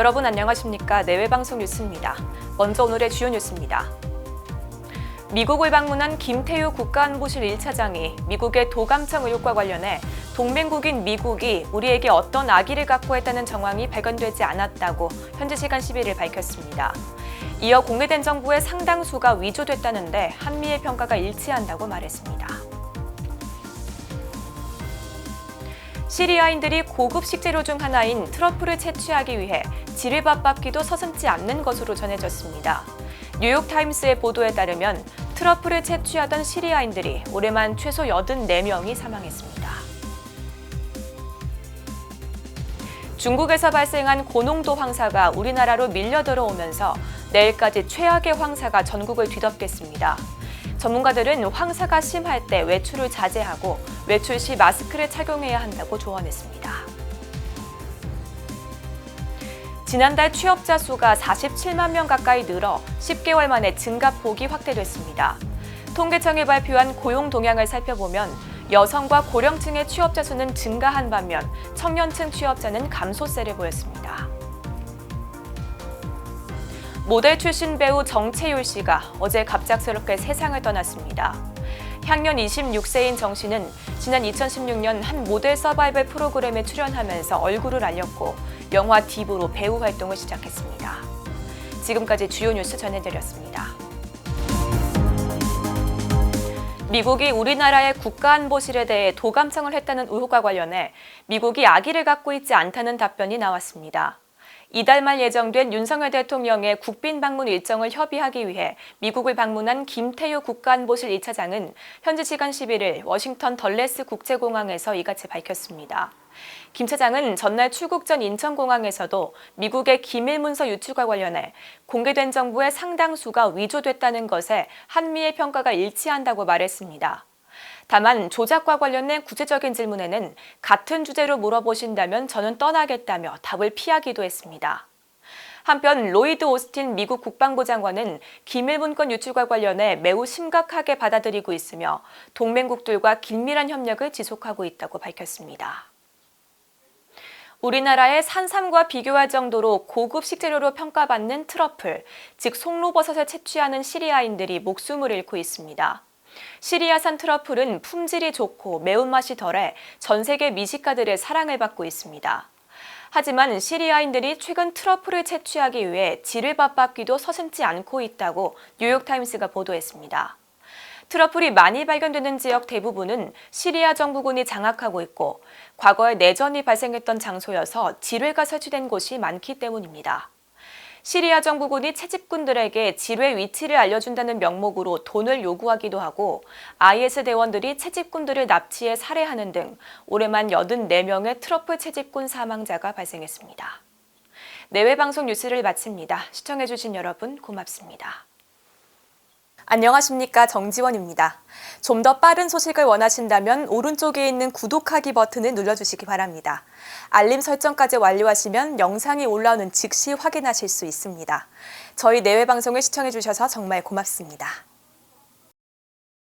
여러분 안녕하십니까? 내외방송 뉴스입니다. 먼저 오늘의 주요 뉴스입니다. 미국을 방문한 김태우 국가안보실 1차장이 미국의 도감청 의혹과 관련해 동맹국인 미국이 우리에게 어떤 악의를 갖고 했다는 정황이 발견되지 않았다고 현지 시간 11일 밝혔습니다. 이어 공개된 정보의 상당수가 위조됐다는데 한미의 평가가 일치한다고 말했습니다. 시리아인들이 고급 식재료 중 하나인 트러플을 채취하기 위해 지뢰밭밟기도 서슴지 않는 것으로 전해졌습니다. 뉴욕타임스의 보도에 따르면 트러플을 채취하던 시리아인들이 올해만 최소 84명이 사망했습니다. 중국에서 발생한 고농도 황사가 우리나라로 밀려 들어오면서 내일까지 최악의 황사가 전국을 뒤덮겠습니다. 전문가들은 황사가 심할 때 외출을 자제하고 외출 시 마스크를 착용해야 한다고 조언했습니다. 지난달 취업자 수가 47만 명 가까이 늘어 10개월 만에 증가폭이 확대됐습니다. 통계청이 발표한 고용 동향을 살펴보면 여성과 고령층의 취업자 수는 증가한 반면 청년층 취업자는 감소세를 보였습니다. 모델 출신 배우 정채율 씨가 어제 갑작스럽게 세상을 떠났습니다. 향년 26세인 정 씨는 지난 2016년 한 모델 서바이벌 프로그램에 출연하면서 얼굴을 알렸고 영화 딥으로 배우 활동을 시작했습니다. 지금까지 주요 뉴스 전해드렸습니다. 미국이 우리나라의 국가안보실에 대해 도감청을 했다는 의혹과 관련해 미국이 악의를 갖고 있지 않다는 답변이 나왔습니다. 이달 말 예정된 윤석열 대통령의 국빈 방문 일정을 협의하기 위해 미국을 방문한 김태우 국가안보실 1차장은 현지 시간 11일 워싱턴 덜레스 국제공항에서 이같이 밝혔습니다. 김 차장은 전날 출국 전 인천공항에서도 미국의 기밀문서 유출과 관련해 공개된 정보의 상당수가 위조됐다는 것에 한미의 평가가 일치한다고 말했습니다. 다만 조작과 관련된 구체적인 질문에는 같은 주제로 물어보신다면 저는 떠나겠다며 답을 피하기도 했습니다. 한편 로이드 오스틴 미국 국방부 장관은 기밀문건 유출과 관련해 매우 심각하게 받아들이고 있으며 동맹국들과 긴밀한 협력을 지속하고 있다고 밝혔습니다. 우리나라의 산삼과 비교할 정도로 고급 식재료로 평가받는 트러플, 즉 송로버섯을 채취하는 시리아인들이 목숨을 잃고 있습니다. 시리아산 트러플은 품질이 좋고 매운맛이 덜해 전 세계 미식가들의 사랑을 받고 있습니다. 하지만 시리아인들이 최근 트러플을 채취하기 위해 지뢰밭밟기도 서슴지 않고 있다고 뉴욕타임스가 보도했습니다. 트러플이 많이 발견되는 지역 대부분은 시리아 정부군이 장악하고 있고 과거에 내전이 발생했던 장소여서 지뢰가 설치된 곳이 많기 때문입니다. 시리아 정부군이 채집꾼들에게 지뢰 위치를 알려준다는 명목으로 돈을 요구하기도 하고 IS 대원들이 채집꾼들을 납치해 살해하는 등 올해만 84명의 트러플 채집꾼 사망자가 발생했습니다. 내외방송 뉴스를 마칩니다. 시청해주신 여러분 고맙습니다. 안녕하십니까, 정지원입니다. 좀 더 빠른 소식을 원하신다면 오른쪽에 있는 구독하기 버튼을 눌러주시기 바랍니다. 알림 설정까지 완료하시면 영상이 올라오는 즉시 확인하실 수 있습니다. 저희 내외방송을 시청해주셔서 정말 고맙습니다.